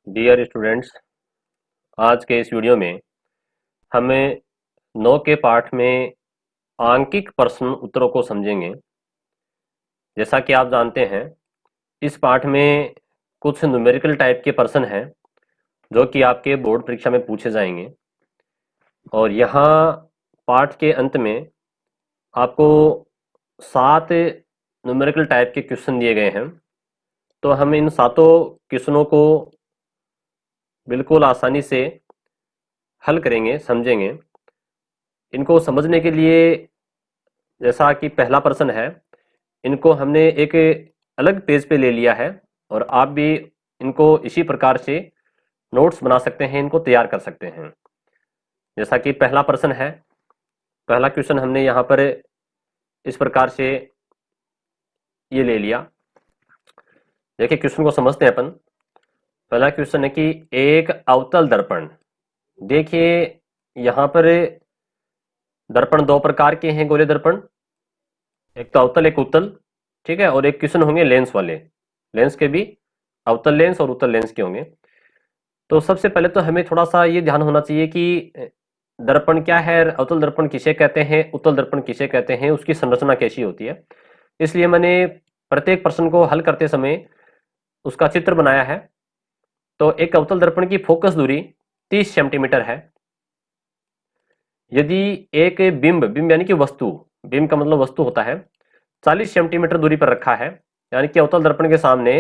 Dear students, आज के इस वीडियो में हमें 9 के पाठ में आंकिक प्रश्न उत्तरों को समझेंगे। जैसा कि आप जानते हैं, इस पाठ में कुछ न्यूमेरिकल टाइप के प्रश्न हैं जो कि आपके बोर्ड परीक्षा में पूछे जाएंगे। और यहाँ पाठ के अंत में आपको 7 न्यूमेरिकल टाइप के क्वेश्चन दिए गए हैं। तो हम इन सातों क्वेश्चनों को बिल्कुल आसानी से हल करेंगे, समझेंगे। इनको समझने के लिए जैसा कि पहला प्रश्न है, इनको हमने एक अलग पेज पे ले लिया है और आप भी इनको इसी प्रकार से नोट्स बना सकते हैं, इनको तैयार कर सकते हैं। जैसा कि पहला प्रश्न है, पहला क्वेश्चन हमने यहाँ पर इस प्रकार से ये ले लिया। देखिए क्वेश्चन को समझते हैं अपन। पहला क्वेश्चन है कि एक अवतल दर्पण, देखिए यहाँ पर दर्पण दो प्रकार के हैं, गोले दर्पण, एक तो अवतल एक उत्तल, ठीक है। और एक क्वेश्चन होंगे लेंस वाले, लेंस के भी अवतल लेंस और उत्तल लेंस के होंगे। तो सबसे पहले तो हमें थोड़ा सा ये ध्यान होना चाहिए कि दर्पण क्या है, अवतल दर्पण किसे कहते हैं, उत्तल दर्पण किसे कहते हैं, उसकी संरचना कैसी होती है। इसलिए मैंने प्रत्येक प्रश्न को हल करते समय उसका चित्र बनाया है। तो एक अवतल दर्पण की फोकस दूरी 30 सेंटीमीटर है। यदि एक बिंब, बिंब यानी कि वस्तु, बिंब का मतलब वस्तु होता है, 40 सेंटीमीटर दूरी पर रखा है, यानी कि अवतल दर्पण के सामने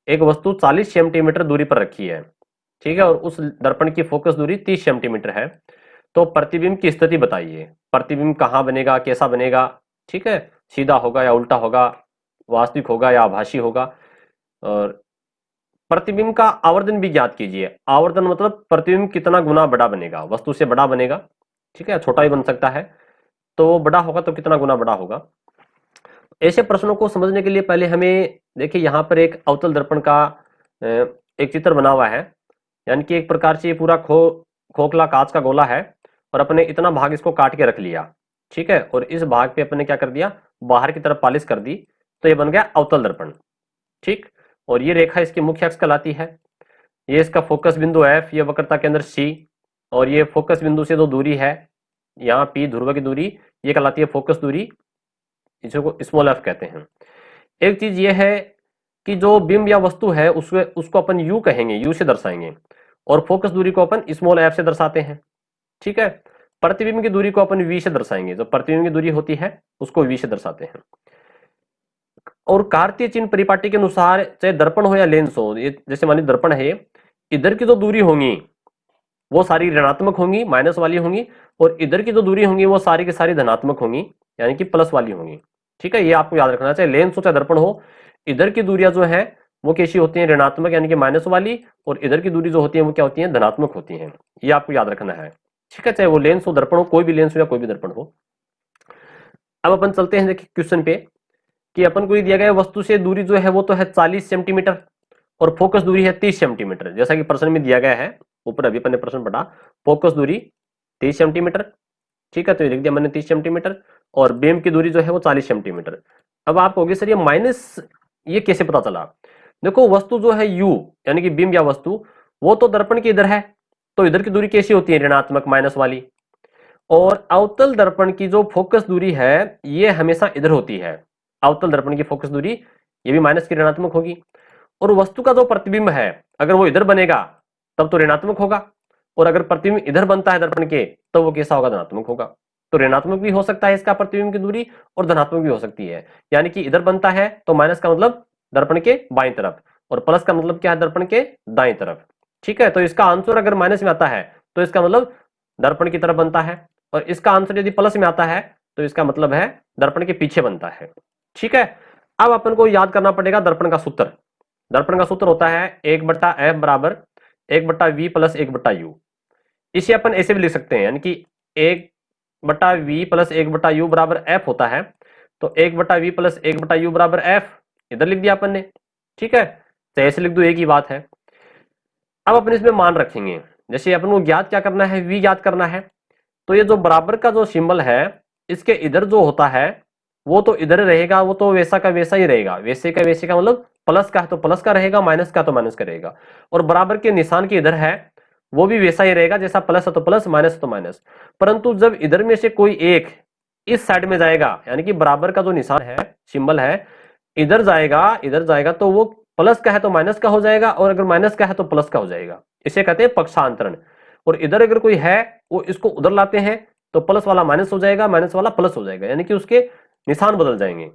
एक वस्तु 40 सेंटीमीटर दूरी पर रखी है, ठीक है, और उस दर्पण की फोकस दूरी 30 सेंटीमीटर है। तो प्रतिबिंब की स्थिति बताइए। प्रतिबिंब कहाँ बनेगा, कैसा बनेगा, ठीक है, सीधा होगा या उल्टा होगा, वास्तविक होगा या आभासी होगा। और प्रतिबिंब का आवर्धन भी ज्ञात कीजिए। आवर्धन मतलब प्रतिबिंब कितना गुना बड़ा बनेगा, वस्तु से बड़ा बनेगा, ठीक है, छोटा भी बन सकता है। तो बड़ा होगा तो कितना गुना बड़ा होगा। ऐसे प्रश्नों को समझने के लिए पहले हमें देखिए यहाँ पर एक अवतल दर्पण का एक चित्र बना हुआ है, यानी कि एक प्रकार से ये पूरा खोखला कांच का गोला है और अपने इतना भाग इसको काट के रख लिया, ठीक है, और इस भाग पे अपने क्या कर दिया, बाहर की तरफ पॉलिश कर दी। तो ये बन गया अवतल दर्पण, ठीक। और ये रेखा इसकी मुख्य अक्ष कहलाती है। ये इसका फोकस बिंदु एफ, ये वक्रता केंद्र सी, और ये फोकस बिंदु से जो दूरी है यहाँ पी, ध्रुव की दूरी, ये कहलाती है फोकस दूरी, इसको स्मॉल एफ कहते हैं। एक चीज ये है कि जो बिंब या वस्तु है उसको अपन यू कहेंगे, यू से दर्शाएंगे, और फोकस दूरी को अपन स्मॉल एफ से दर्शाते हैं, ठीक है। प्रतिबिंब की दूरी को अपन वी से दर्शाएंगे, जो प्रतिबिंब की दूरी होती है उसको वी से दर्शाते हैं। और कार्तीय चिन्ह परिपाटी के अनुसार चाहे दर्पण हो या लेंस हो, ये जैसे मान लीजिए दर्पण है, इधर की जो दूरी होंगी वो सारी ऋणात्मक होंगी, माइनस वाली होंगी, और इधर की जो दूरी होंगी वो सारी की सारी धनात्मक होंगी, यानी कि प्लस वाली होंगी, ठीक है। ये आपको याद रखना, चाहे लेंस हो चाहे दर्पण हो, इधर की दूरियां जो है वो कैसी होती हैं, ऋणात्मक यानी कि माइनस वाली, और इधर की दूरी जो होती है वो क्या होती है, धनात्मक होती है। ये आपको याद रखना है, ठीक है, चाहे वो लेंस हो, दर्पण हो, कोई भी लेंस हो या कोई भी दर्पण हो। अब अपन चलते हैं देखिए क्वेश्चन पे, कि अपन को दिया गया वस्तु से दूरी जो है वो तो है 40 सेंटीमीटर और फोकस दूरी है 30 सेंटीमीटर, जैसा कि प्रश्न में दिया गया है। ऊपर अभी अपन ने प्रश्न पढ़ा, फोकस दूरी 30 सेंटीमीटर, ठीक है, तो ये लिख दिया मैंने 30 सेंटीमीटर, और बेम की दूरी जो है वो 40 सेंटीमीटर। अब आप कहोगे सर ये माइनस ये कैसे पता चला। देखो वस्तु जो है यू, यानी कि बिंब या वस्तु, वो तो दर्पण के इधर है, तो इधर की दूरी कैसी होती है, ऋणात्मक, माइनस वाली। और अवतल दर्पण की जो फोकस दूरी है ये हमेशा इधर होती है। अवतल दर्पण की फोकस दूरी ये भी माइनस की, ऋणात्मक होगी। और वस्तु का जो प्रतिबिंब है अगर वो इधर बनेगा तब तो ऋणात्मक होगा, और अगर प्रतिबिंब इधर बनता है दर्पण के तो वो कैसा होगा, धनात्मक होगा। तो ऋणात्मक भी हो सकता है इसका प्रतिबिंब की दूरी, और धनात्मक भी हो सकती है। यानी कि इधर बनता है तो माइनस का मतलब दर्पण के बाईं तरफ, और प्लस का मतलब क्या है, दर्पण के दाईं तरफ, ठीक है। तो इसका आंसर अगर माइनस में आता है तो इसका मतलब दर्पण की तरफ बनता है, और इसका आंसर यदि प्लस में आता है तो इसका मतलब है दर्पण के पीछे बनता है, ठीक है। अब अपन को याद करना पड़ेगा दर्पण का सूत्र। दर्पण का सूत्र होता है 1/f बराबर 1/v प्लस 1/u। इसे अपन ऐसे भी लिख सकते हैं, यानी कि 1/v प्लस 1/u बराबर f होता है। तो 1/v प्लस 1/u बराबर f इधर लिख दिया अपन ने, ठीक है, तो ऐसे लिख दो, एक ही बात है। अब अपन इसमें मान रखेंगे, जैसे अपन को ज्ञात क्या करना है, v ज्ञात करना है। तो ये जो बराबर का जो सिंबल है इसके इधर जो होता है वो तो इधर रहेगा, वो तो वैसा का वैसा ही रहेगा, वैसे का वैसे का मतलब प्लस का है तो प्लस का रहेगा, माइनस का तो माइनस का रहेगा। और बराबर के निशान के इधर है वो भी वैसा ही रहेगा, जैसा प्लस है तो प्लस, माइनस है तो माइनस। परंतु जब इधर में से कोई एक इस साइड में जाएगा, यानी कि बराबर का जो निशान है, सिंबल है, इधर जाएगा तो वो प्लस का है तो माइनस का हो जाएगा, और अगर माइनस का है तो प्लस का हो जाएगा। इसे कहते हैं पक्षांतरण। और इधर अगर कोई है वो इसको उधर लाते हैं तो प्लस वाला माइनस हो जाएगा, माइनस वाला प्लस हो जाएगा, यानी कि उसके निशान बदल जाएंगे।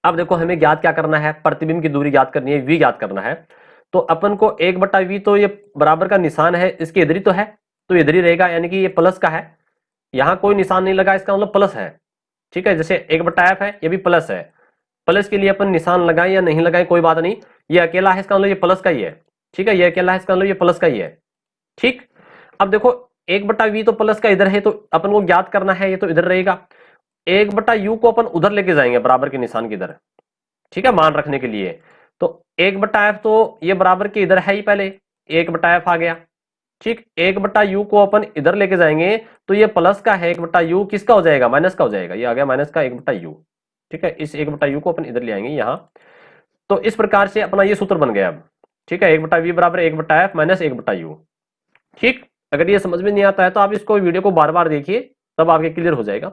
अब देखो हमें ज्ञात क्या करना है, प्रतिबिंब की दूरी ज्ञात करनी है, वी ज्ञात करना है। तो अपन को 1/v, तो ये बराबर का निशान है, इसके इधर ही तो है, तो इधर ही रहेगा, यानी कि ये प्लस का है, यहां कोई निशान नहीं लगा, इसका मतलब प्लस है। ठीक है, जैसे 1/f है, ये भी प्लस है। प्लस के लिए अपन निशान लगाए या नहीं लगाए कोई बात नहीं, ये अकेला है, इसका मतलब ये प्लस का ही है। ठीक है, ये अकेला है, इसका मतलब ये प्लस का ही है। ठीक, अब देखो 1/v तो प्लस का इधर है, तो अपन को ज्ञात करना है, ये तो इधर रहेगा। 1/u को अपन उधर लेके जाएंगे, बराबर के निशान की इधर। ठीक है, मान रखने के लिए। तो 1/f तो ये बराबर के इधर है ही, पहले 1/f आ गया। ठीक, 1/u को अपन इधर लेके जाएंगे तो ये प्लस का है, 1/u किसका हो जाएगा, माइनस का हो जाएगा, ये आ गया माइनस का 1/u। ठीक है, इस 1/u को अपन इधर ले आएंगे यहां। तो इस प्रकार से अपना ये सूत्र बन गया अब। ठीक है, 1/v बराबर 1/f माइनस 1/u। ठीक, अगर ये समझ में नहीं आता है तो आप इसको वीडियो को बार बार देखिए, तब आपके क्लियर हो जाएगा।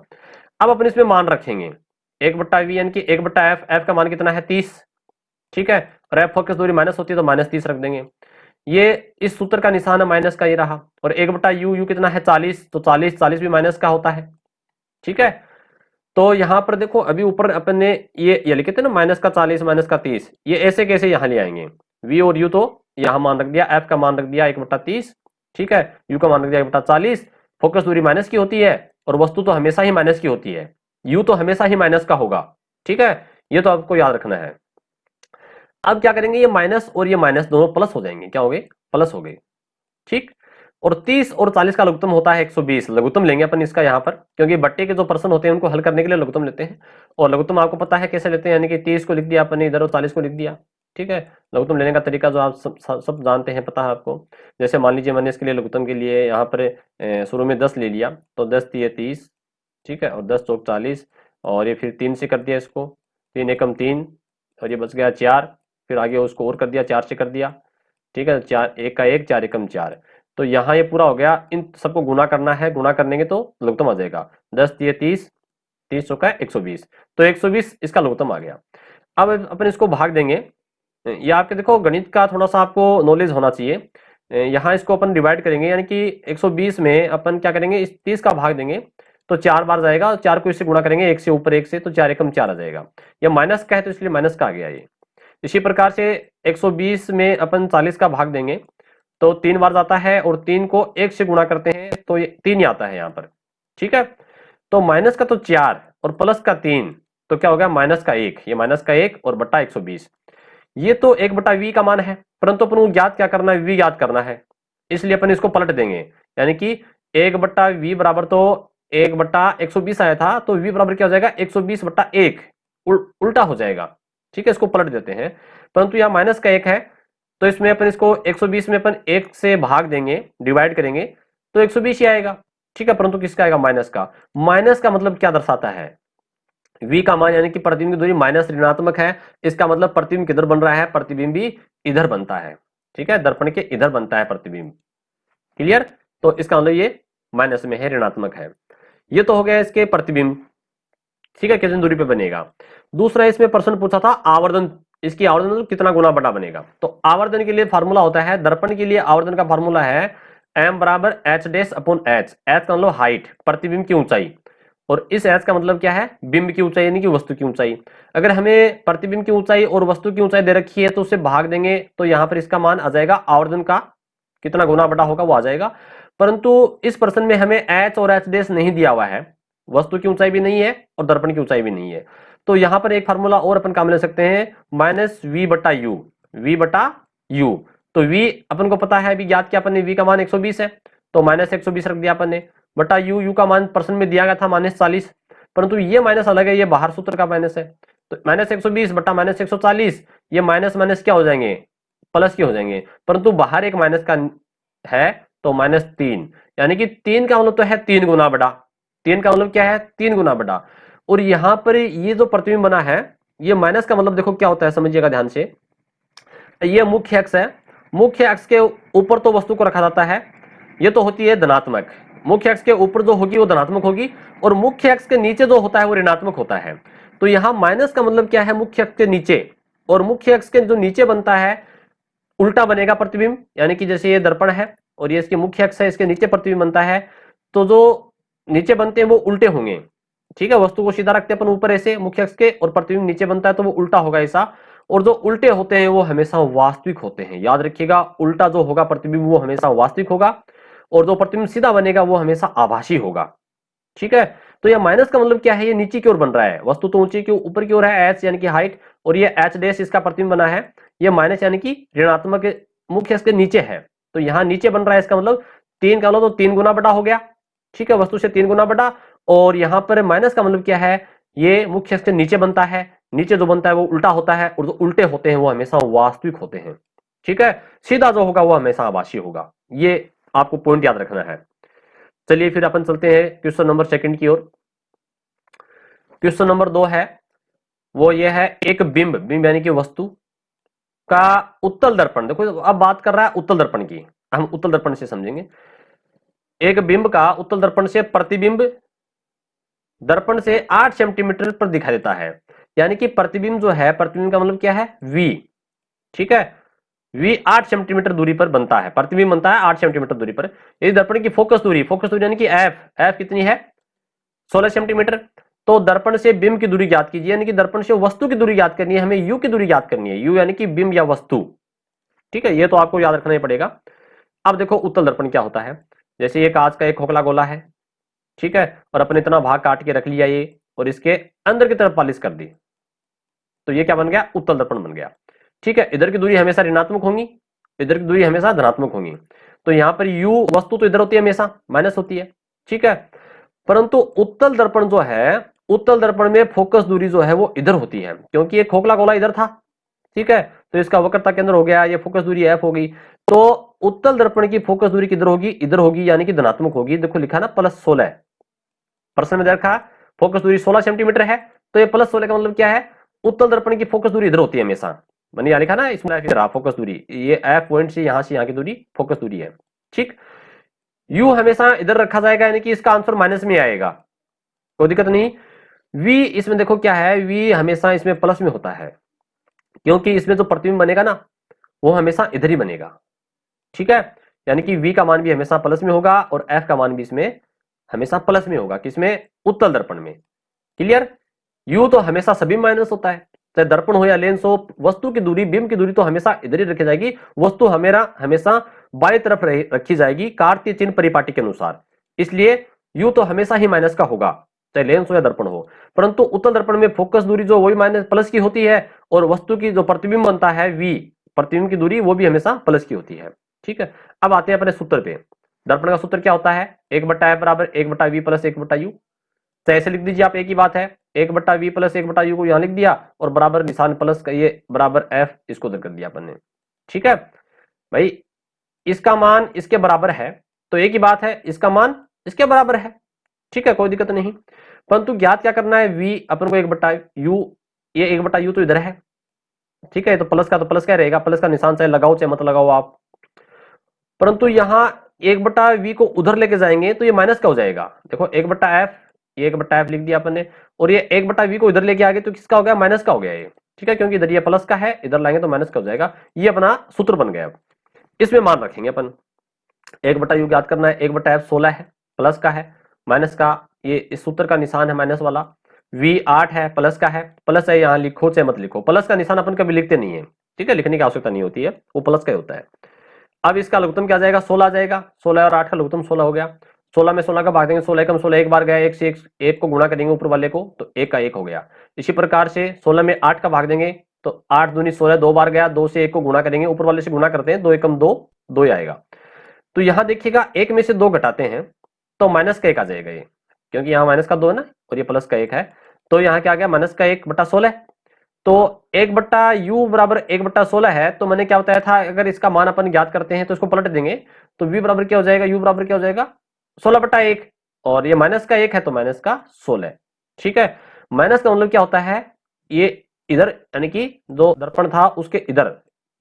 अब अपन इसमें मान रखेंगे 1/v, यानी कि 1/f, f का मान कितना है 30। ठीक है, और f फोकस दूरी माइनस होती है तो -30 रख देंगे। ये इस सूत्र का निशान है, माइनस का ये रहा। और 1/u, u कितना है 40, तो 40 भी माइनस का होता है। ठीक है, तो यहां पर देखो अभी ऊपर अपन ने ये लिखे थे ना, -40 -30, ये ऐसे कैसे यहां ले आएंगे, v और u तो यहां मान रख दिया, f का मान रख दिया 1/30। ठीक है, u का मान रख दिया 1/40। फोकस दूरी माइनस की होती है और वस्तु तो हमेशा ही माइनस की होती है, u तो हमेशा ही माइनस का होगा। ठीक है, ये तो आपको याद रखना है। अब क्या करेंगे, ये माइनस और ये माइनस दोनों प्लस हो जाएंगे, क्या हो गए, प्लस हो गए। ठीक, और 30 और 40 का लघुत्तम होता है 120, लघुत्तम लेंगे अपन इसका यहाँ पर, क्योंकि बट्टे के जो प्रश्न होते हैं उनको हल करने के लिए लघुत्तम लेते हैं। और लघुत्तम आपको पता है कैसे लेते हैं, यानी कि 30 को लिख दिया अपन ने इधर और 40 को लिख दिया। ठीक है, लघुत्तम लेने का तरीका जो आप सब जानते हैं, पता है आपको। जैसे मान लीजिए मैंने इसके लिए लघुत्तम के लिए यहाँ पर शुरू में 10 ले लिया, तो 10 दिए 30। ठीक है, और 10 चौक 40, और ये फिर 3 से कर दिया इसको, 3 एकम 3, और ये बच गया 4, फिर आगे उसको और कर दिया, 4 से कर दिया। ठीक है, 4 1 का 1, 4 एकम 4, तो यहाँ ये पूरा हो गया। इन सबको गुना करना है, गुना करेंगे तो लघुत्तम आ जाएगा, 10 दिए 30, 30 चौका 120, तो 120 इसका लघुत्तम आ गया। अब अपन इसको भाग देंगे। ये आपके देखो गणित का थोड़ा सा आपको नॉलेज होना चाहिए। यहाँ इसको अपन डिवाइड करेंगे, यानी कि 120 में अपन क्या करेंगे, इस 30 का भाग देंगे तो 4 बार जाएगा, और 4 को इससे गुणा करेंगे, 1 से ऊपर 1 से, तो 4 एकम 4 आ जाएगा। ये माइनस का है तो इसलिए माइनस का आ गया ये। इसी प्रकार से 120 में अपन 40 का भाग देंगे तो 3 बार जाता है, और 3 को 1 से गुणा करते हैं तो ये 3 ही आता है यहाँ पर। ठीक है, तो माइनस का तो 4 और प्लस का 3, तो क्या हो गया, माइनस का 1, ये माइनस का 1 और बटा 120। ये तो 1/v का मान है, परंतु अपन को ज्ञात क्या करना है, v ज्ञात करना है, इसलिए अपन इसको पलट देंगे। यानी कि 1/v बराबर तो 1/120 आया था, तो v बराबर क्या हो जाएगा, 120/1, उल्टा हो जाएगा। ठीक है, इसको पलट देते हैं, परंतु यहाँ माइनस का 1 है, तो इसमें अपन इसको 120 में अपन 1 से भाग देंगे, डिवाइड करेंगे, तो 120 ही आएगा। ठीक है, परंतु किसका आएगा, माइनस का। माइनस का मतलब क्या दर्शाता है, v का मान, यानी कि प्रतिबिंब की दूरी माइनस ऋणात्मक है, इसका मतलब प्रतिबिंब किधर बन रहा है, प्रतिबिंब भी इधर बनता है। ठीक है, दर्पण के इधर बनता है प्रतिबिंब। क्लियर, तो इसका मतलब ये माइनस में है, ऋणात्मक है। ये तो हो गया इसके प्रतिबिंब। ठीक है, कितनी दूरी पे बनेगा। दूसरा इसमें प्रश्न पूछा था आवर्धन, इसकी आवर्धन कितना गुना बड़ा बनेगा। तो आवर्धन के लिए फार्मूला होता है, दर्पण के लिए आवर्धन का फार्मूला है m बराबर h dash upon h। h का मतलब हाइट, प्रतिबिंब की ऊंचाई, और इस h का मतलब क्या है, बिंब की ऊंचाई, यानी कि वस्तु की ऊंचाई। अगर हमें प्रतिबिंब की ऊंचाई और वस्तु की ऊंचाई दे रखी है तो उसे भाग देंगे, तो यहां पर इसका मान आ जाएगा, आवर्धन का कितना गुना बड़ा होगा वो आ जाएगा। परंतु इस प्रश्न में हमें h और h डैश नहीं दिया हुआ है, वस्तु की ऊंचाई भी नहीं है और दर्पण की ऊंचाई भी नहीं है। तो यहां पर एक फार्मूला और अपन काम ले सकते हैं, -v/u, v/u। तो v अपन को पता है, अभी ज्ञात किया अपन ने, v का मान 120 है, तो -120 रख दिया अपन ने, बटा u का मान प्रश्न में दिया गया था -40, परंतु ये माइनस अलग है, ये बाहर सूत्र का माइनस है, तो -120 बटा -140, ये माइनस माइनस क्या हो जाएंगे, प्लस के हो जाएंगे, परंतु बाहर एक माइनस का है तो -3, यानी कि 3 का मतलब तो है 3 गुना बड़ा, 3 का मतलब क्या है, 3 गुना बड़ा। और यहां पर ये जो प्रतिबिंब बना है, ये माइनस का मतलब देखो क्या होता है, समझिएगा ध्यान से, ये मुख्य अक्ष है, मुख्य अक्ष के ऊपर तो वस्तु को रखा जाता है, ये तो होती है धनात्मक। मुख्य अक्ष के ऊपर जो होगी वो धनात्मक होगी, और मुख्य अक्ष के नीचे जो होता है वो ऋणात्मक होता है। तो यहां माइनस का मतलब क्या है, मुख्य अक्ष के नीचे, और मुख्य अक्ष के जो नीचे बनता है उल्टा बनेगा प्रतिबिंब, यानी कि जैसे ये दर्पण है और ये इसके मुख्य अक्ष है, इसके नीचे प्रतिबिंब बनता है, तो जो नीचे बनते हैं वो उल्टे होंगे। ठीक है, वस्तु को सीधा रखते हैं अपन ऊपर ऐसे मुख्य अक्ष के, और प्रतिबिंब नीचे बनता है तो वो उल्टा होगा ऐसा। और जो उल्टे होते हैं वो हमेशा वास्तविक होते हैं, याद रखिएगा, उल्टा जो होगा प्रतिबिंब वो हमेशा वास्तविक होगा, और जो प्रतिबिंब सीधा बनेगा वो हमेशा आभासी होगा। ठीक है, तो यह माइनस का मतलब क्या है, ये नीचे की ओर बन रहा है, वस्तु तो ऊंची की ऊपर की ओर है, एच यानी कि हाइट, और ये एच डैश इसका प्रतिबिंब बना है, ये माइनस यानी कि ऋणात्मक मुख्य अक्ष के नीचे है, तो यहां नीचे बन रहा है, इसका मतलब 3 का लो तो 3 गुना बड़ा हो गया। ठीक है, वस्तु से 3 गुना बड़ा, और यहां पर माइनस का मतलब क्या है, ये मुख्य अक्ष के नीचे बनता है, नीचे जो बनता है वो उल्टा होता है, और जो उल्टे होते हैं वो हमेशा वास्तविक होते हैं। ठीक है, सीधा जो होगा वो हमेशा आभासी होगा, ये आपको पॉइंट याद रखना है। चलिए फिर अपन चलते हैं क्वेश्चन नंबर सेकंड की ओर। क्वेश्चन नंबर 2 है, वो ये है, एक बिंब, बिंब यानी कि वस्तु का उत्तल दर्पण, देखो अब बात कर रहा है उत्तल दर्पण की, हम उत्तल दर्पण से समझेंगे। एक बिंब का उत्तल दर्पण से प्रतिबिंब दर्पण से 8 सेंटीमीटर पर दिखाई देता है, यानी कि प्रतिबिंब जो है, प्रतिबिंब का मतलब क्या है, वी। ठीक है, वी 8 सेंटीमीटर दूरी पर बनता है, प्रतिबिंब बनता है 8 सेंटीमीटर दूरी पर। यदि दर्पण की फोकस दूरी यानी कि एफ, एफ कितनी है, 16 सेंटीमीटर। तो दर्पण से बिंब की दूरी ज्ञात कीजिए, यानी कि दर्पण से वस्तु की दूरी ज्ञात करनी है, हमें यू की दूरी ज्ञात करनी है, यू यानी कि बिंब या वस्तु। ठीक है, ये तो आपको याद रखना ही पड़ेगा। अब देखो उत्तल दर्पण क्या होता है, जैसे ये कांच का एक खोखला गोला है, ठीक है, और अपन इतना भाग काट के रख लिया ये, और इसके अंदर की तरफ पॉलिश कर दी, तो ये क्या बन गया, उत्तल दर्पण बन गया। ठीक है, इधर की दूरी हमेशा ऋणात्मक होंगी, इधर की दूरी हमेशा धनात्मक होंगी, तो यहां पर यू वस्तु तो इधर होती है, हमेशा माइनस होती है। ठीक है, परंतु उत्तल दर्पण जो है, उत्तल दर्पण में फोकस दूरी जो है वो इधर होती है, क्योंकि ये खोखला गोला इधर था। ठीक है, तो इसका वक्रता केंद्र हो गया, ये फोकस दूरी एफ होगी, तो उत्तल दर्पण की फोकस दूरी किधर होगी, इधर होगी, यानी कि धनात्मक होगी। देखो लिखा ना +16, प्रश्न में देखा फोकस दूरी 16 सेंटीमीटर है, तो ये +16 का मतलब क्या है, उत्तल दर्पण की फोकस दूरी इधर होती है हमेशा, मैंने यहाँ लिखा ना इसमें फोकस दूरी, ये एफ पॉइंट से यहाँ की दूरी फोकस दूरी है। ठीक, यू हमेशा इधर रखा जाएगा, यानी कि इसका आंसर माइनस में आएगा, कोई दिक्कत नहीं। वी इसमें देखो क्या है, वी हमेशा इसमें प्लस में होता है, क्योंकि इसमें जो प्रतिबिंब बनेगा ना वो हमेशा इधर ही बनेगा। ठीक है, यानी कि वी का मान भी हमेशा प्लस में होगा, और एफ का मान भी इसमें हमेशा प्लस में होगा, किसमें, उत्तल दर्पण में। क्लियर, यू तो हमेशा सभी माइनस होता है, चाहे दर्पण हो या लेंस हो, वस्तु की दूरी, बिंब की दूरी तो हमेशा इधर ही रखी जाएगी, वस्तु हमेशा बाई तरफ रखी जाएगी कार्तीय चिन्ह परिपाटी के अनुसार, इसलिए यू तो हमेशा ही माइनस का होगा, चाहे लेंस हो या दर्पण हो। परंतु उत्तल दर्पण में फोकस दूरी जो वही माइनस प्लस की होती है, और वस्तु की जो प्रतिबिंब बनता है वी, प्रतिबिंब की दूरी वो भी हमेशा प्लस की होती है। ठीक है, अब आते हैं अपने सूत्र पे। दर्पण का सूत्र क्या होता है, 1/f बराबर 1/v प्लस 1/u। तो ऐसे लिख दीजिए आप, एक ही बात है, 1/v प्लस 1/u को यहां लिख दिया, और बराबर निशान प्लस का ये बराबर f, इसको उधर कर दिया अपन ने। ठीक है भाई, इसका मान इसके बराबर है, तो एक ही बात है, इसका मान इसके बराबर है। ठीक है, कोई दिक्कत नहीं, परंतु ज्ञात क्या करना है, v अपन को 1/u, ये 1/u तो इधर है। ठीक है, तो प्लस का तो प्लस क्या रहेगा, प्लस का निशान चाहे लगाओ चाहे मत लगाओ आप, परंतु यहां 1/v को उधर लेके जाएंगे तो ये माइनस का हो जाएगा। देखो 1/f, ये 1/f लिख दिया अपन ने, और ये 1/v को इधर लेके आ गए तो किसका हो गया, माइनस का हो गया ये। ठीक है, क्योंकि इधर ये प्लस का है, इधर लाएंगे तो माइनस का हो जाएगा, ये अपना सूत्र बन गया। इसमें मान रखेंगे अपन, 1/u याद करना है, 1/f 16 है, प्लस का है, माइनस का, ये इस सूत्र का निशान है माइनस वाला। v 8 है, प्लस का है, प्लस है, यहाँ लिखो चाहे मत लिखो, प्लस का निशान अपन कभी लिखते नहीं है। ठीक है, लिखने की आवश्यकता नहीं होती है, वो प्लस का ही होता है। अब इसका लघुत्तम क्या आ जाएगा, 16 आ जाएगा, 16 और 8 का लघुत्तम 16 हो गया। 16 में 16 का भाग देंगे, 16 कम 16 एक बार गया, एक से एक को गुणा करेंगे ऊपर वाले को, तो एक का एक हो गया। इसी प्रकार से 16 में 8 का भाग देंगे, तो 8 दूनी 16 दो बार गया, 2 से एक को गुणा करेंगे, ऊपर वाले से गुणा करते हैं, 2 एकम 2, 2 आएगा। तो यहां देखिएगा, एक में से 2 घटाते हैं तो माइनस का 1 आ जाएगा ये, क्योंकि यहाँ माइनस का 2 है ना, और ये प्लस का 1 है, तो यहाँ क्या आ गया, माइनस का 1/16। तो 1/u बराबर 1/16 है, तो मैंने क्या बताया था, अगर इसका मान अपन ज्ञात करते हैं तो इसको पलट देंगे, तो v बराबर क्या हो जाएगा, u बराबर क्या हो जाएगा, 16/1, और ये माइनस का 1 है तो माइनस का 16। ठीक है, माइनस का मतलब क्या होता है, ये इधर यानी कि जो दर्पण था उसके इधर,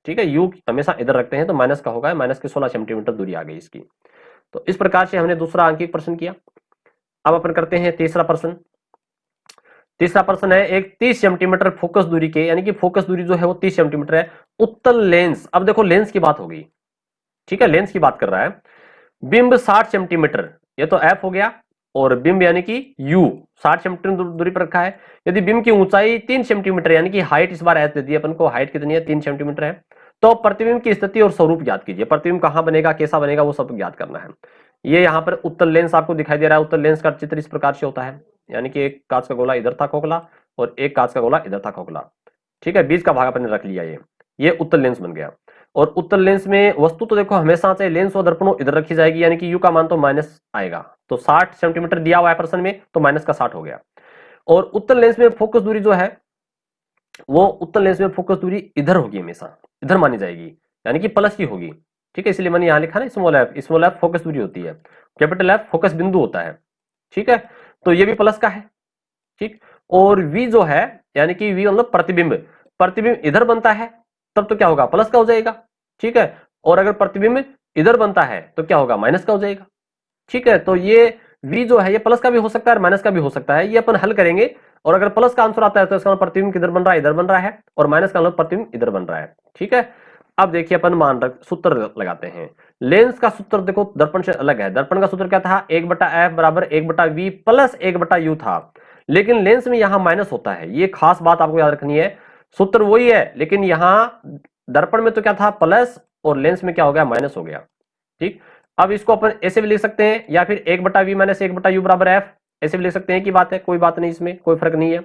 ठीक है, यू हमेशा इधर रखते हैं तो माइनस का होगा, माइनस के 16 सेंटीमीटर दूरी आ गई इसकी। तो इस प्रकार से हमने दूसरा अंकिक प्रश्न किया। अब अपन करते हैं तीसरा प्रश्न। तीसरा प्रश्न है एक 30 सेंटीमीटर फोकस दूरी के, यानी कि फोकस दूरी जो है वो 30 सेंटीमीटर है, उत्तल लेंस, अब देखो लेंस की बात होगी, ठीक है, लेंस की बात कर रहा है, बिंब 60 सेंटीमीटर, ये तो एफ हो गया, और बिंब यानी कि यू 60 सेंटीमीटर दूरी पर रखा है। यदि बिंब की ऊंचाई 3 सेंटीमीटर, यानी कि हाइट इस बार एच दे दी अपन को, हाइट कितनी है 3 सेंटीमीटर है, तो प्रतिबिंब की स्थिति और स्वरूप ज्ञात कीजिए। प्रतिबिंब कहां बनेगा, कैसा बनेगा, वो सब ज्ञात करना है। ये यहाँ पर उत्तल लेंस आपको दिखाई दे रहा है। उत्तल लेंस का चित्र इस प्रकार से होता है, यानी कि एक कांच का गोला इधर था खोखला और एक कांच का गोला इधर था खोखला, ठीक है, बीच का भाग अपन ने रख लिया, ये उत्तल लेंस बन गया। और उत्तल लेंस में वस्तु तो देखो हमेशा से लेंस और दर्पण इधर रखी जाएगी, यानी कि यू का मान तो माइनस आएगा, तो 60 सेंटीमीटर दिया हुआ है प्रश्न में, तो माइनस का 60 हो गया। और उत्तल लेंस में फोकस दूरी जो है वो उत्तल लेंस में फोकस दूरी इधर होगी, हमेशा इधर मानी जाएगी, यानी कि प्लस की होगी, ठीक है, इसलिए मैंने यहां लिखा ना small F, small F focus दूरी होती है, कैपिटल एफ फोकस बिंदु होता है, ठीक है, तो ये भी प्लस का है, ठीक। और वी जो है, यानी कि वी मतलब प्रतिबिंब, प्रतिबिंब इधर बनता है तब तो क्या होगा, प्लस का हो जाएगा, ठीक है, और अगर प्रतिबिंब इधर बनता है तो क्या होगा, माइनस का हो जाएगा, ठीक है। तो ये वी जो है ये प्लस का भी हो सकता है और माइनस का भी हो सकता है, ये अपन हल करेंगे। और अगर प्लस का आंसर आता है तो इसका प्रतिबिंब किधर बन रहा है, इधर बन रहा है, और माइनस का मतलब प्रतिबिंब इधर बन रहा है, ठीक है। अब देखिए अपन मान रख सूत्र लगाते हैं। लेंस का सूत्र देखो दर्पण से अलग है। दर्पण का सूत्र क्या था, 1/f बराबर 1/v प्लस 1/u था, लेकिन लेंस में यहां माइनस होता है, ये खास बात आपको याद रखनी है। सूत्र वही है, लेकिन यहां दर्पण में तो क्या था प्लस, और लेंस में क्या हो गया, माइनस हो गया, ठीक। अब इसको अपन ऐसे भी लिख सकते हैं, या फिर 1/v माइनस 1/u बराबर f, ऐसे भी लिख सकते हैं, की बात है, कोई बात नहीं, इसमें कोई फर्क नहीं है।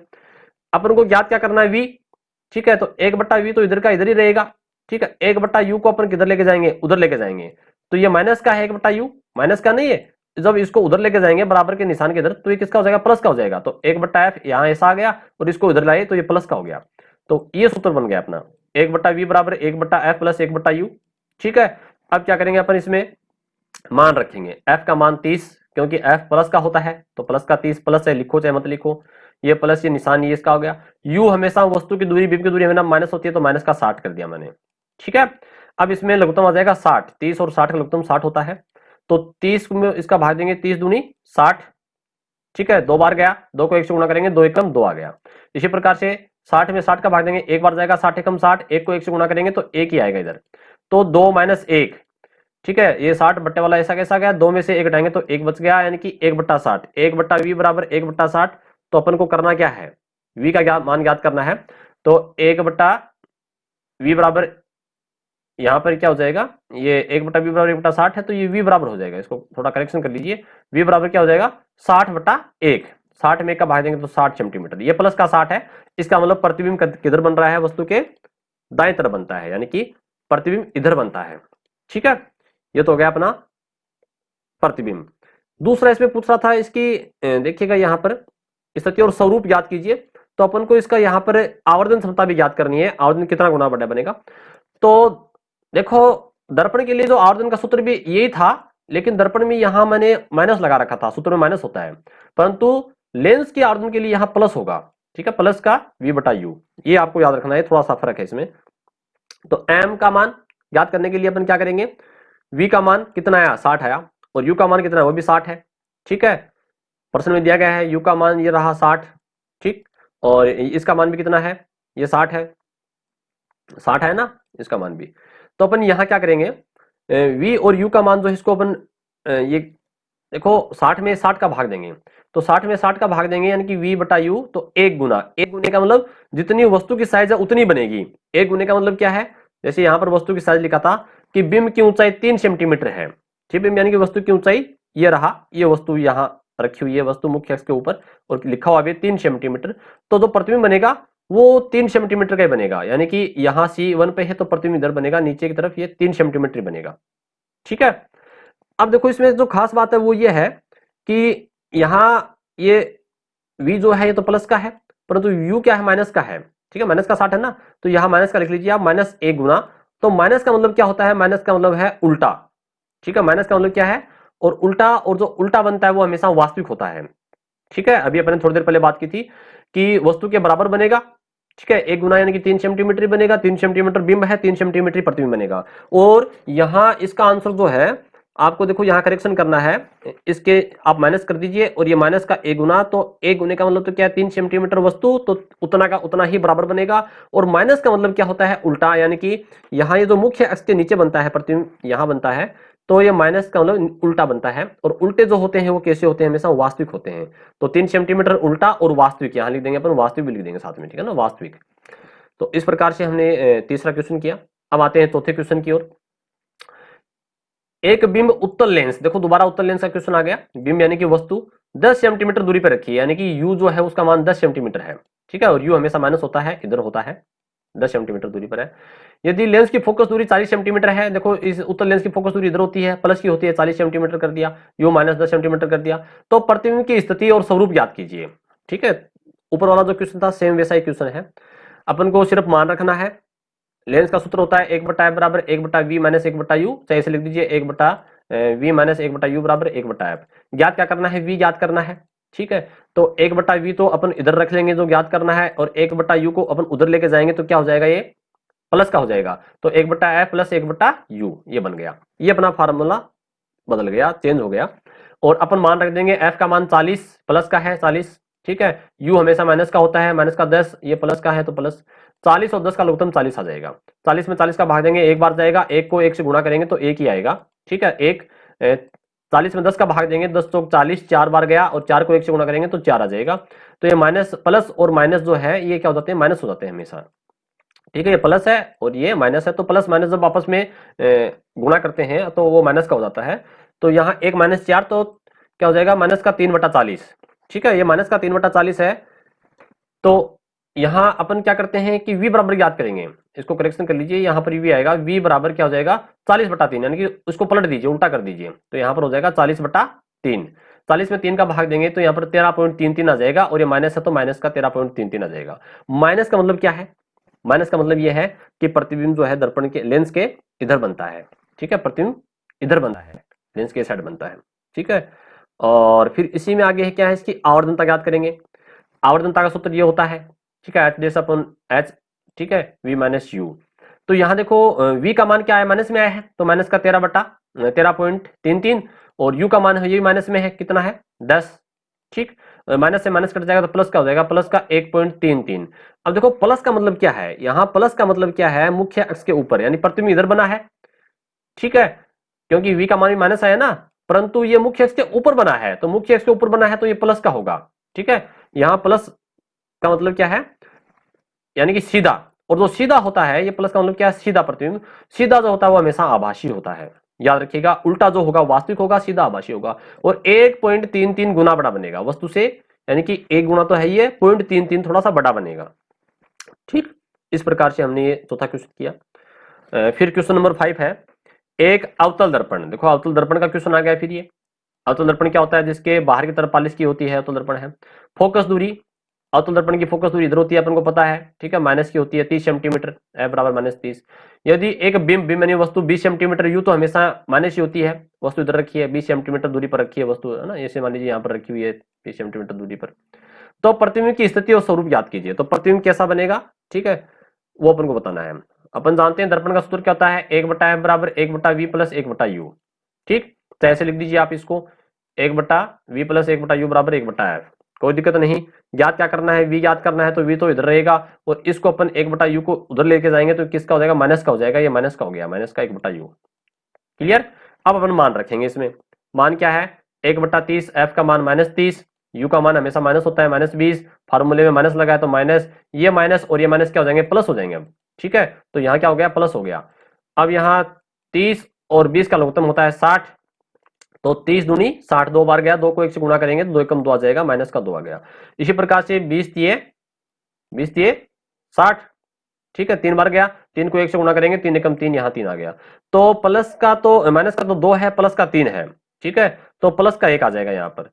अपन को ज्ञात क्या करना है, v, ठीक है, तो 1/v तो इधर का इधर ही रहेगा, ठीक है, 1/u को अपन किधर लेके जाएंगे, उधर लेके जाएंगे, तो ये माइनस का है 1/u, माइनस का नहीं है, जब इसको उधर लेके जाएंगे बराबर के निशान के इधर, तो ये किसका हो जाएगा, प्लस का हो जाएगा, तो 1/f यहां ऐसा आ गया और इसको इधर लाए तो ये प्लस का हो गया, तो ये सूत्र बन गया अपना 1/v बराबर 1/f प्लस 1/u, ठीक है। अब क्या करेंगे अपन, इसमें मान रखेंगे, f का मान 30, क्योंकि f प्लस का होता है तो प्लस का 30, प्लस है लिखो चाहे मत लिखो, ये प्लस ये निशान ये इसका हो गया। u हमेशा वस्तु की दूरी, बिंब की दूरी हमेशा माइनस होती है, तो माइनस का 60 कर दिया मैंने, ठीक है। अब इसमें लघुत्तम आ जाएगा 60, 30 और 60 का लघुत्तम 60 होता है, तो 30 में इसका भाग देंगे, 30 दूनी 60, ठीक है, 2 बार गया, 2 को 1 से गुणा करेंगे, 2 एकम 2 आ गया। इसी प्रकार से 60 में 60 का भाग देंगे, एक बार जाएगा, 60 एकम 60, 1 को 1 से गुणा करेंगे तो 1 ही आएगा इधर, तो 2 माइनस 1, ठीक है, ये 60 बट्टे वाला ऐसा कैसा गया, 2 में से 1 हटाएंगे तो 1 बच गया, यानी कि 1/60, 1/v बराबर 1/60। तो अपन को करना क्या है, v का मान ज्ञात करना है, तो 1/v बराबर, यहां पर क्या हो जाएगा, ये 1/v बराबर 1/60 है, तो ये v बराबर हो जाएगा, इसको थोड़ा करेक्शन कर लीजिए, v बराबर क्या हो जाएगा, 60/1, 60 में का भाग देंगे तो 60 सेंटीमीटर, ये प्लस का 60 है, इसका मतलब प्रतिबिंब किधर बन रहा है, वस्तु के दाएं तरफ बनता है, यानी कि प्रतिबिंब इधर बनता है, ठीक है। ये तो हो गया अपना प्रतिबिंब। दूसरा इसमें पूछ रहा था इसकी, देखिएगा यहां पर स्थिति और स्वरूप ज्ञात कीजिए, तो अपन को इसका यहां पर आवर्धन क्षमता भी ज्ञात करनी है, आवर्धन कितना गुना बड़ा बनेगा। तो देखो दर्पण के लिए जो आवर्धन का सूत्र भी यही था, लेकिन दर्पण में यहां मैंने माइनस लगा रखा था, सूत्र में माइनस होता है, परंतु लेंस की आवर्धन के लिए यहां प्लस होगा, ठीक है, प्लस का v/u, ये आपको याद रखना है, थोड़ा सा फर्क है इसमें। तो m का मान ज्ञात करने के लिए अपन क्या करेंगे, v का मान कितना आया, 60 आया, और u का मान कितना है, वो भी 60 है, ठीक है, प्रश्न में दिया गया है u का मान ये रहा 60, ठीक, और इसका मान भी कितना है, ये 60 है, 60 है ना, इसका मान भी। तो अपन यहां क्या करेंगे, v और u का मान जो है इसको अपन ये देखो 60 में 60 का भाग देंगे, तो 60 में 60 का भाग देंगे, यानी कि v/u, तो एक गुना, एक गुने का मतलब जितनी वस्तु की साइज है उतनी बनेगी, एक गुने का मतलब क्या है, जैसे यहां पर वस्तु की साइज लिखा था कि बिंब की ऊंचाई 3 सेंटीमीटर है, ठीक, बिंब यानी कि वस्तु की ऊंचाई ये रहा, ये वस्तु यहां रखी हुई है वस्तु मुख्य अक्ष के ऊपर, और लिखा हुआ भी 3 सेंटीमीटर, तो जो प्रतिबिंब बनेगा वो 3 सेंटीमीटर का ही बनेगा, यानी कि यहां C1 पे है तो प्रतिबिंब इधर बनेगा, नीचे की तरफ ये 3 सेंटीमीटर बनेगा, ठीक है। अब देखो इसमें जो खास बात है वो ये है कि यहां ये v जो है ये तो प्लस का है, परंतु u क्या है, माइनस का है, ठीक है, माइनस का 60 है ना, तो यहां माइनस का लिख लीजिए आप, -1 गुना, तो माइनस का मतलब क्या होता है, माइनस का मतलब है उल्टा, ठीक है, माइनस का मतलब क्या है, और उल्टा, और जो उल्टा बनता है वो हमेशा वास्तविक होता है, ठीक है। अभी अपने थोड़ी देर पहले बात की थी कि वस्तु के बराबर बनेगा ठीक है, एक गुना यानी कि 3 सेंटीमीटर ही बनेगा, 3 सेंटीमीटर बिंब है, 3 सेंटीमीटर प्रतिबिंब बनेगा। और यहां इसका आंसर जो है आपको देखो यहां करेक्शन करना है, इसके आप माइनस कर दीजिए और ये माइनस का ए गुना, तो ए गुने का मतलब तो क्या है 3 सेंटीमीटर वस्तु, तो उतना का उतना ही बराबर बनेगा। और माइनस का मतलब क्या होता है उल्टा, यानी कि यहाँ ये जो मुख्य अक्ष के नीचे बनता है प्रतिबिंब यहां बनता है, तो ये माइनस का मतलब उल्टा बनता है। और उल्टे जो होते हैं वो कैसे होते हैं, हमेशा वास्तविक होते हैं। तो 3 सेंटीमीटर उल्टा और वास्तविक यहां लिख देंगे अपन, वास्तविक भी लिख देंगे साथ में, ठीक है ना, वास्तविक। तो इस प्रकार से हमने तीसरा क्वेश्चन किया। अब आते हैं चौथे क्वेश्चन की ओर। एक बिंब उत्तल लेंस, देखो दोबारा उत्तल लेंस का क्वेश्चन आ गया। बिंब यानी कि वस्तु 10 सेंटीमीटर दूरी पर रखी है, यानी कि यू जो है उसका मान 10 सेंटीमीटर है, ठीक है, और यू हमेशा माइनस होता है, इधर होता है 10 सेंटीमीटर दूरी पर है। यदि लेंस की फोकस दूरी 40 सेंटीमीटर है, देखो इस उत्तल लेंस की फोकस दूरी इधर होती है, प्लस की होती है, 40 सेंटीमीटर कर दिया, यू माइनस 10 सेंटीमीटर कर दिया। तो प्रतिबिंब की स्थिति और स्वरूप याद कीजिए, ठीक है। ऊपर वाला जो क्वेश्चन था सेम वैसा ही क्वेश्चन है, अपन को सिर्फ मान रखना है। लेंस का सूत्र होता है 1/f बराबर 1/v माइनस 1/u, चाहे इसे लिख दीजिए 1/v माइनस 1/u बराबर 1/f। ज्ञात क्या करना है, v ज्ञात करना है, ठीक है। तो 1/v तो अपन इधर रख लेंगे जो ज्ञात करना है, और 1/u को अपन उधर लेके जाएंगे तो क्या हो जाएगा, ये प्लस का हो जाएगा। तो 1/f प्लस 1/u ये बन गया, ये अपना फार्मूला बदल गया, चेंज हो गया। और अपन मान रख देंगे f का मान 40 प्लस का है 40, ठीक है। u हमेशा माइनस का होता है, माइनस का 10, ये प्लस का है तो प्लस 40 और 10 का लघुत्तम 40 आ जाएगा। 40 में 40 का भाग देंगे, एक बार जाएगा, एक को एक से गुणा करेंगे तो एक ही आएगा, ठीक है। 40 में 10 का भाग देंगे, 10 चौक 40, 4 बार गया, और 4 को 1 से गुणा करेंगे तो 4 आ जाएगा। तो ये माइनस प्लस और माइनस जो है ये क्या हो जाते हैं, माइनस हो जाते हैं हमेशा, ठीक है। ये प्लस है और ये माइनस है, तो प्लस माइनस जब आपस में गुणा करते हैं तो वो माइनस का हो जाता है। तो यहाँ 1 माइनस 4 तो क्या हो जाएगा, माइनस का 3/40, ठीक है, ये माइनस का 3/40 है। तो यहां अपन क्या करते हैं कि v बराबर याद करेंगे, इसको करेक्शन कर लीजिए, यहां पर v आएगा, v बराबर क्या हो जाएगा 40/3, यानी कि उसको पलट दीजिए, उल्टा कर दीजिए, तो यहां पर हो जाएगा 40/3। 40 में 3 का भाग देंगे तो यहाँ पर 13.33 आ जाएगा, और ये माइनस है तो माइनस का 13.33 आ जाएगा। माइनस का मतलब क्या है, माइनस का मतलब यह है कि प्रतिबिंब जो है दर्पण के लेंस के इधर बनता है, ठीक है, प्रतिबिंब इधर बनता है, लेंस के साइड बनता है, ठीक है। और फिर इसी में आगे है क्या है, इसकी आवर्धनता याद करेंगे। आवर्धनता का सूत्र ये होता है, ठीक है, एच डेस अपॉन एच, ठीक है, v माइनस यू। तो यहां देखो v का मान क्या है, माइनस में आया है, तो माइनस का 13/13.33, और u का मान है ये माइनस में है, कितना है 10, ठीक। माइनस से माइनस कट जाएगा तो प्लस का हो जाएगा, प्लस का 1.33। अब देखो प्लस का मतलब क्या है, यहां प्लस का मतलब क्या है, मुख्य अक्ष के ऊपर, यानी प्रतिबिंब इधर बना है, ठीक है, क्योंकि v का मान भी माइनस आया ना, परंतु ये मुख्य अक्ष के ऊपर बना है, तो मुख्य अक्ष के ऊपर बना है तो ये प्लस का होगा, ठीक है। यहां प्लस का मतलब क्या है, यानी कि सीधा, और जो सीधा होता है ये प्लस का मतलब क्या है, सीधा प्रतिबिंब। सीधा जो होता है वो हमेशा आभासी होता है, याद रखिएगा, उल्टा जो होगा वास्तविक होगा, सीधा आभासी होगा। और 1.33 गुना बड़ा बनेगा वस्तु से, यानी कि 1 गुना तो है ये, 0.33 थोड़ा सा बड़ा बनेगा, ठीक। इस प्रकार से हमने ये चौथा क्वेश्चन किया। फिर क्वेश्चन नंबर 5 है, एक अवतल दर्पण, देखो अवतल दर्पण का क्वेश्चन आ गया। फिर ये अवतल दर्पण क्या होता है, जिसके बाहर की तरफ पालिश की होती है अवतल दर्पण है। फोकस दूरी, अवतल दर्पण की फोकस दूरी इधर होती है, अपन को पता है, ठीक है, माइनस की होती है 30 सेंटीमीटर, f बराबर -30। यदि एक बिंब बिंब यानी वस्तु 20 सेंटीमीटर, यू तो हमेशा माइनस ही होती है, वस्तु इधर रखी है 20 सेंटीमीटर दूरी पर रखी है वस्तु, है ना, ऐसे मान लीजिए यहाँ पर रखी हुई है 20 सेंटीमीटर दूरी पर। तो प्रतिबिंब की स्थिति और स्वरूप याद कीजिए। तो प्रतिबिंब कैसा बनेगा, ठीक है, वो अपन को बताना है। अपन जानते हैं दर्पण का सूत्र क्या होता है, 1/f बराबर 1/v प्लस 1/u, ठीक। तो ऐसे लिख दीजिए आप इसको, 1/v प्लस 1/u बराबर 1/f, कोई दिक्कत नहीं। ज्ञात क्या करना है, v ज्ञात करना है, तो v तो इधर रहेगा, और इसको अपन 1/u को उधर लेके जाएंगे तो किसका हो जाएगा, माइनस का हो जाएगा, ये माइनस का हो गया, माइनस का 1/u, क्लियर। अब अपन मान रखेंगे इसमें, मान क्या है 1/30, f का मान -30, u का मान हमेशा माइनस होता है -20, फार्मूले में माइनस लगा है तो माइनस, ये माइनस और ये माइनस क्या हो जाएंगे, प्लस हो जाएंगे अब, ठीक है। तो यहाँ क्या हो गया, प्लस हो गया। अब यहाँ 30 और 20 का लघुत्तम होता है 60, तो 30 दूनी 60, 2 बार गया, 2 को 1 से गुणा करेंगे तो 2 एकम 2 आ जाएगा, माइनस का 2 आ गया। इसी प्रकार से 20 तिये 60, ठीक है, 3 बार गया, 3 को 1 से गुणा करेंगे, 3 एकम 3, यहाँ 3 आ गया। तो प्लस का तो माइनस का तो 2 है, प्लस का 3 है, ठीक है, तो प्लस का 1 आ जाएगा यहाँ पर।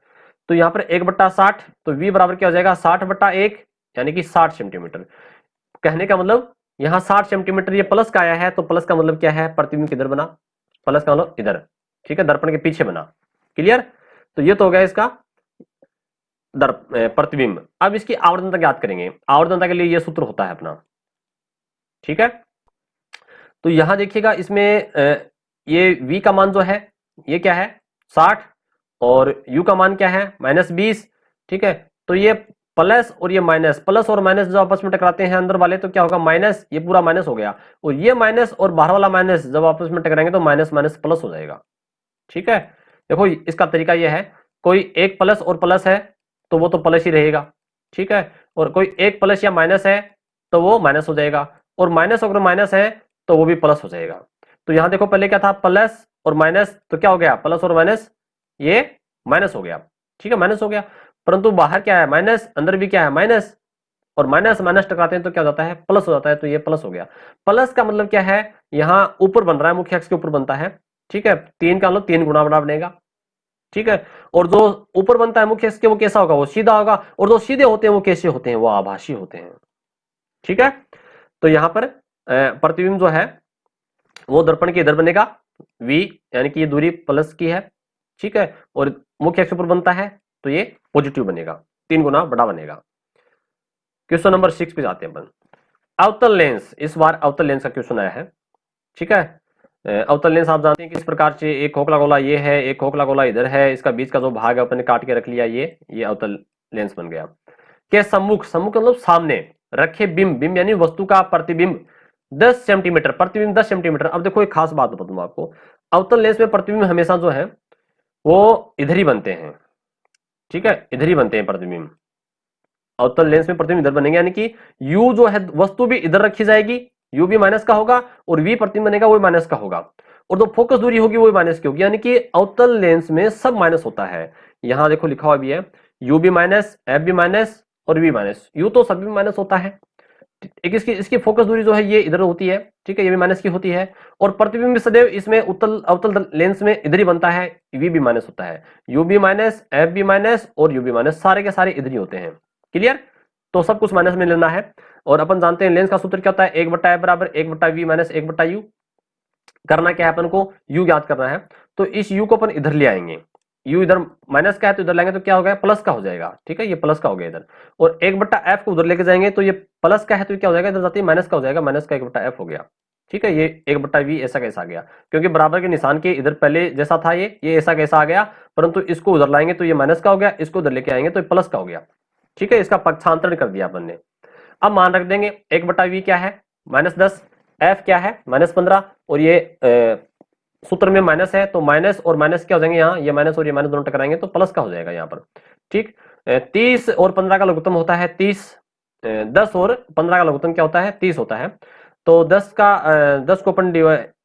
तो यहाँ पर 1/60, तो v बराबर क्या हो जाएगा 60/1, यानी कि 60 सेंटीमीटर। कहने का मतलब यहाँ 60 सेंटीमीटर ये प्लस का आया है, तो प्लस का मतलब क्या है, प्रतिबिंब किधर बना, प्लस का मतलब इधर, ठीक है, दर्पण के पीछे बना, क्लियर। तो ये तो हो गया इसका प्रतिबिंब। अब इसकी आवर्धनता ज्ञात करेंगे। आवर्धनता के लिए यह सूत्र होता है अपना, ठीक है। तो यहां देखिएगा इसमें ये v का मान जो है ये क्या है 60 और u का मान क्या है -20, ठीक है। तो ये प्लस और ये माइनस, प्लस और माइनस जब आपस में टकराते हैं अंदर वाले तो क्या होगा माइनस, ये पूरा माइनस हो गया, और ये माइनस और बाहर वाला माइनस जब आपस में टकराएंगे तो माइनस माइनस प्लस हो जाएगा, ठीक है। देखो इसका तरीका यह है, कोई एक प्लस और प्लस है तो वो तो प्लस ही रहेगा, ठीक है, और कोई एक प्लस या माइनस है तो वो माइनस हो जाएगा, और माइनस अगर माइनस है तो वो भी प्लस हो जाएगा। तो यहां देखो पहले क्या था प्लस और माइनस, तो क्या हो गया प्लस और माइनस ये माइनस हो गया, ठीक है, माइनस हो गया। परंतु बाहर क्या है माइनस, अंदर भी क्या है माइनस, और माइनस माइनस टकराते हैं तो क्या हो जाता है प्लस हो जाता है, तो ये प्लस हो गया। प्लस का मतलब क्या है, यहां ऊपर बन रहा है, मुख्य अक्ष के ऊपर बनता है, ठीक है, 3 का मतलब 3 गुना बड़ा बनेगा, ठीक है। और जो ऊपर बनता है मुख्य अक्ष के वो कैसा होगा, वो सीधा होगा, और जो सीधे होते हैं वो कैसे होते हैं, वो आभासी होते हैं, ठीक है। तो यहां पर प्रतिबिंब जो है वो दर्पण के इधर बनेगा v, यानी कि ये दूरी प्लस की है, ठीक है, और मुख्य अक्ष पर बनता है तो ये पॉजिटिव बनेगा, 3 गुना बड़ा बनेगा। क्वेश्चन नंबर 6 पे जाते हैं अपन। अवतल लेंस, इस बार अवतल लेंस का क्वेश्चन आया है, ठीक है। अवतल लेंस आप जानते हैं किस प्रकार से, एक खोखला गोला ये है, एक खोखला गोला इधर है, इसका बीच का जो भाग है अपन ने काट के रख लिया, ये अवतल लेंस बन गया। के सम्मुख, सम्मुख मतलब सामने रखे बिंब, बिंब यानी वस्तु का प्रतिबिंब 10 सेंटीमीटर, प्रतिबिंब 10 सेंटीमीटर। अब देखो एक खास बात बता दूं आपको, अवतल लेंस में प्रतिबिंब हमेशा जो है वो इधर ही बनते हैं, ठीक है, इधर ही बनते हैं प्रतिबिंब। अवतल लेंस में प्रतिबिंब इधर बनेंगे, यानी कि u जो है वस्तु भी इधर रखी जाएगी, u भी माइनस का होगा, और v प्रतिबिंब बनेगा वो माइनस का होगा, और जो फोकस दूरी होगी वो माइनस की होगी, यानी कि अवतल लेंस में सब माइनस होता है। यहां देखो लिखा हुआ भी है u भी माइनस, f भी माइनस और v माइनस, u तो सभी में माइनस होता है। एक इसकी इसकी फोकस दूरी जो है ये इधर होती है, ठीक है, ये भी माइनस की होती है, और प्रतिबिंब भी सदैव इसमें उत्तल अवतल लेंस में इधर ही बनता है, v भी माइनस होता है, u भी माइनस, f भी माइनस और u भी माइनस, सारे के सारे इधर ही होते हैं, क्लियर। तो सब कुछ माइनस में लेना है, और अपन जानते हैं लेंस का सूत्र क्या होता है, 1/f बराबर 1/v माइनस 1/u। करना क्या है अपन को, u ज्ञात करना है, तो इस u को अपन इधर ले आएंगे, u इधर माइनस का है तो इधर लाएंगे तो क्या हो गया प्लस का हो जाएगा, ठीक है, ये प्लस का हो गया इधर, और 1/f को उधर लेके जाएंगे तो ये प्लस का है तो क्या हो जाएगा इधर जाते ही माइनस का हो जाएगा, माइनस का 1/f हो गया, ठीक है। ये 1/v ऐसा कैसा आ गया, क्योंकि बराबर के निशान के इधर पहले जैसा था ये ऐसा कैसा आ गया, परंतु इसको उधर लाएंगे तो ये माइनस का हो गया, इसको उधर लेके आएंगे तो ये प्लस का हो गया, ठीक है, इसका पक्षांतरण कर दिया अपन ने। अब मान रख देंगे 1/v क्या है -10, f क्या है -15, और ये सूत्र में माइनस है तो माइनस और माइनस क्या हो जाएंगे, यहाँ ये माइनस और ये माइनस दोनों टकराएंगे तो प्लस का हो जाएगा यहाँ पर, ठीक। 30 और 15 का लघुत्तम होता है 30, 10 और 15 का लघुत्तम क्या होता है 30 होता है, तो 10 को अपन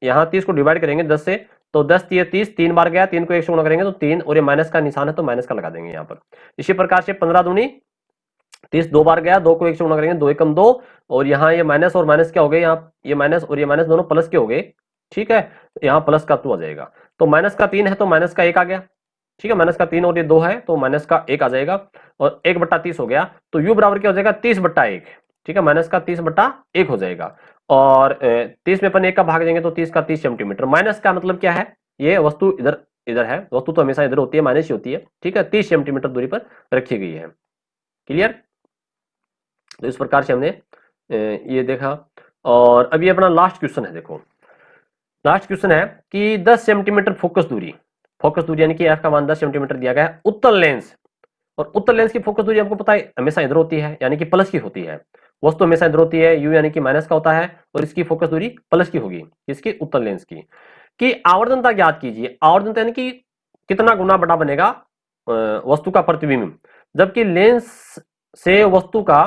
यहाँ 30 को डिवाइड करेंगे 10 से, तो 10 3 30, 3 बार गया, 3 को 1 से गुणा करेंगे तो 3, और ये माइनस का निशान है तो माइनस का लगा देंगे यहाँ पर। इसी प्रकार से 15 दूनी 30, 2 बार गया, 2 को 1 से गुणा करेंगे, 2 एकम 2, और यहाँ ये माइनस और माइनस क्या हो गए, यहाँ ये माइनस और ये माइनस दोनों प्लस के हो गए, ठीक है, यहाँ प्लस का 2 आ जाएगा, तो माइनस का 3 है तो माइनस का 1 आ गया, ठीक है, माइनस का 3 और ये 2 है तो माइनस का 1 आ जाएगा, और 1/30 हो गया, तो u बराबर क्या हो जाएगा 30/1, ठीक है, माइनस का 30/1 हो जाएगा, और 30 में अपन 1 का भाग देंगे तो 30 का 30 सेंटीमीटर। माइनस का मतलब क्या है, ये वस्तु इधर इधर है, वस्तु तो हमेशा इधर होती है, माइनस ही होती है, ठीक है, 30 सेंटीमीटर दूरी पर रखी गई है, क्लियर। तो इस प्रकार से हमने ये देखा, और अभी अपना लास्ट क्वेश्चन है, देखो लास्ट क्वेश्चन है कि 10 सेंटीमीटर फोकस दूरी, फोकस दूरी यानी कि f का मान 10 सेंटीमीटर दिया गया है उत्तल लेंस, और उत्तल लेंस की फोकस दूरी आपको पता है हमेशा इधर होती है, यानी कि प्लस की होती है, वस्तु हमेशा इधर होती है, u यानी कि माइनस का होता है, और इसकी फोकस दूरी प्लस की होगी, इसकी उत्तल लेंस की आवर्धनता ज्ञात कीजिए। आवर्धनता यानी कि कितना गुना बड़ा बनेगा वस्तु का प्रतिबिंब, जबकि लेंस से वस्तु का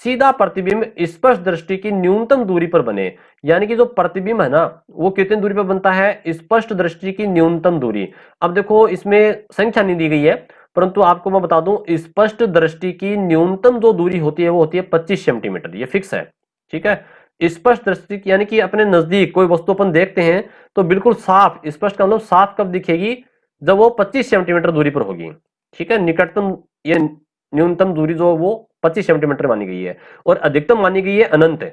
सीधा प्रतिबिंब स्पष्ट दृष्टि की न्यूनतम दूरी पर बने, यानी कि जो प्रतिबिंब है ना वो कितनी दूरी पर बनता है, स्पष्ट दृष्टि की न्यूनतम दूरी। अब देखो इसमें संख्या नहीं दी गई है, परंतु आपको मैं बता दूं स्पष्ट दृष्टि की न्यूनतम जो दूरी होती है वो होती है 25 सेंटीमीटर, ये फिक्स है, ठीक है। स्पष्ट दृष्टि यानी कि अपने नजदीक कोई वस्तु अपन देखते हैं तो बिल्कुल साफ, स्पष्ट का मतलब साफ कब दिखेगी, जब वो 25 सेंटीमीटर दूरी पर होगी, ठीक है। निकटतम ये न्यूनतम दूरी जो वो 25 सेंटीमीटर मानी गई है, और अधिकतम मानी गई है अनंत,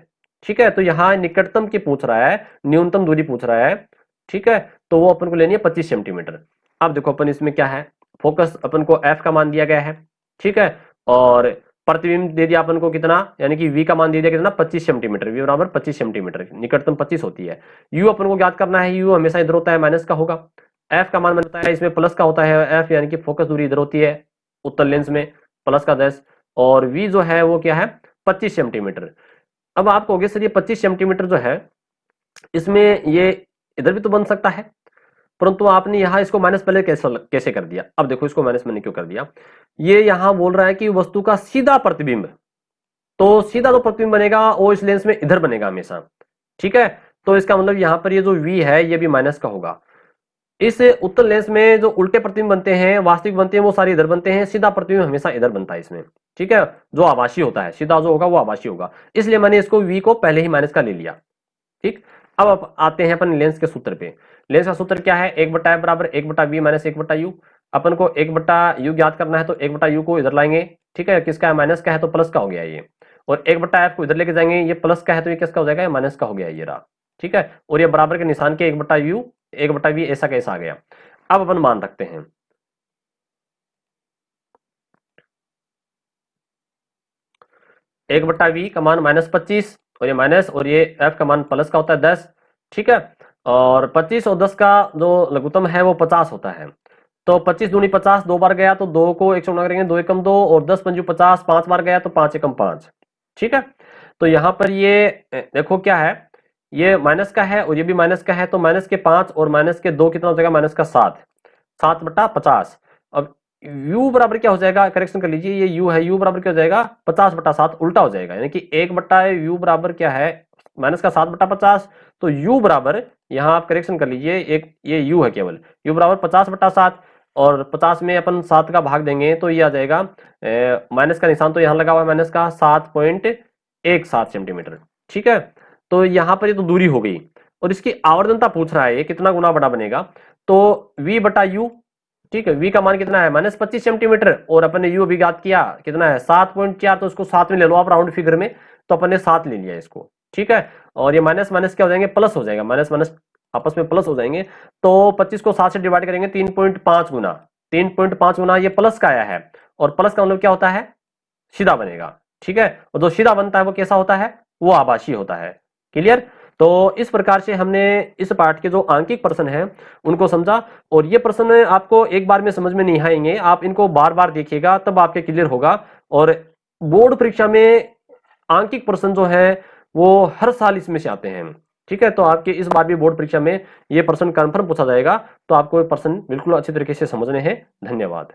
ठीक है। तो यहाँ निकटतम की पूछ रहा है, न्यूनतम दूरी पूछ रहा है, ठीक है, तो वो अपन को लेनी है 25 सेंटीमीटर। अब देखो अपन इसमें क्या है, फोकस अपन को f का मान दिया गया है, ठीक है। और प्रतिबिंब दे दिया अपन को कितना, यानी कि v का मान दे दिया कितना 25 सेंटीमीटर, v बराबर 25 सेंटीमीटर, निकटतम 25 होती है। u अपन को ज्ञात करना है, u हमेशा इधर होता है, माइनस का होगा। f का मान मैंने बताया इसमें प्लस का होता है, f यानी कि फोकस दूरी इधर होती है उत्तल लेंस में, प्लस का 10, और v जो है वो क्या है 25 सेंटीमीटर। अब आप कहोगे सर ये 25 सेंटीमीटर जो है इसमें ये इधर भी तो बन सकता है, परंतु आपने यहां इसको माइनस पहले कैसे कर दिया। अब देखो इसको माइनस मैंने क्यों कर दिया, ये यहां बोल रहा है कि वस्तु का सीधा प्रतिबिंब, तो सीधा जो प्रतिबिंब बनेगा वो इस लेंस में इधर बनेगा हमेशा, ठीक है। तो इसका मतलब यहां पर ये जो v है ये भी माइनस का होगा। इस उत्तल लेंस में जो उल्टे प्रतिबिंब बनते हैं, वास्तविक बनते हैं, वो सारे इधर बनते हैं, सीधा प्रतिबिंब हमेशा इधर बनता है इसमें, ठीक है। जो आभासी होता है, सीधा जो होगा वो आभासी होगा, इसलिए मैंने इसको v को पहले ही माइनस का ले लिया, ठीक। अब आते हैं अपन लेंस के सूत्र पे। लेंस का सूत्र क्या है, 1/f बराबर 1/v माइनस 1/u। अपन को 1/u ज्ञात करना है, तो 1/u को इधर लाएंगे, ठीक है। किसका है, माइनस का है, तो प्लस का हो गया ये। और 1/f को इधर लेके जाएंगे, ये प्लस का है तो ये किसका हो जाएगा, ये माइनस का हो गया ये रहा, ठीक है। और ये बराबर के निशान के 1/u 1/v ऐसा कैसा आ गया। अब अपन मान रखते हैं 1/v का मान -25, और ये माइनस, और ये f का मान प्लस का होता है 10, ठीक है। और 25 और 10 का जो लघुत्तम है वो 50 होता है। तो 25 दूनी 50, 2 बार गया तो 2 को 1 से गुणा करेंगे, 2 एकम 2, और 10 पंजू 50, 5 बार गया तो 5 एकम 5, ठीक है। तो यहाँ पर ये देखो क्या है, ये माइनस का है और ये भी माइनस का है, तो माइनस के 5 और माइनस के 2 कितना हो जाएगा, माइनस का 7, 7/50। अब u बराबर क्या हो जाएगा, करेक्शन कर लीजिए, ये u है, u बराबर क्या हो जाएगा 50/7, उल्टा हो जाएगा, यानी कि 1/u बराबर क्या है, माइनस का 7/50। तो u बराबर, यहां आप करेक्शन कर लीजिए, एक ये u है केवल, u बराबर 50/7, और 50 में अपन 7 का भाग देंगे तो ये आ जाएगा माइनस का निशान तो यहाँ लगा हुआ है, माइनस का 7.17 सेंटीमीटर, ठीक है। तो यहाँ पर ये तो दूरी हो गई, और इसकी आवर्धनता पूछ रहा है ये कितना गुना बड़ा बनेगा, तो v/u, ठीक है। v का मान कितना है, -25 सेंटीमीटर, और अपन ने u अभी ज्ञात किया कितना है 7.4, तो इसको 7 में ले लो आप राउंड फिगर में, तो अपन ने 7 ले लिया इसको, ठीक है। और ये माइनस माइनस क्या हो जाएंगे, प्लस हो जाएगा, माइनस माइनस आपस में प्लस हो जाएंगे। तो 25 को 7 से डिवाइड करेंगे, 3.5 गुना, 3.5 गुना ये प्लस का आया है, और प्लस का मतलब क्या होता है, सीधा बनेगा, ठीक है। और जो सीधा बनता है वो कैसा होता है, वो आभासी होता है। क्लियर। तो इस प्रकार से हमने इस पार्ट के जो आंकिक प्रश्न हैं उनको समझा, और ये प्रश्न आपको एक बार में समझ में नहीं आएंगे, आप इनको बार बार देखिएगा तब आपके क्लियर होगा। और बोर्ड परीक्षा में आंकिक प्रश्न जो है वो हर साल इसमें से आते हैं, ठीक है। तो आपके इस बार भी बोर्ड परीक्षा में ये प्रश्न कंफर्म पूछा जाएगा, तो आपको ये प्रश्न बिल्कुल अच्छी तरीके से समझने हैं। धन्यवाद।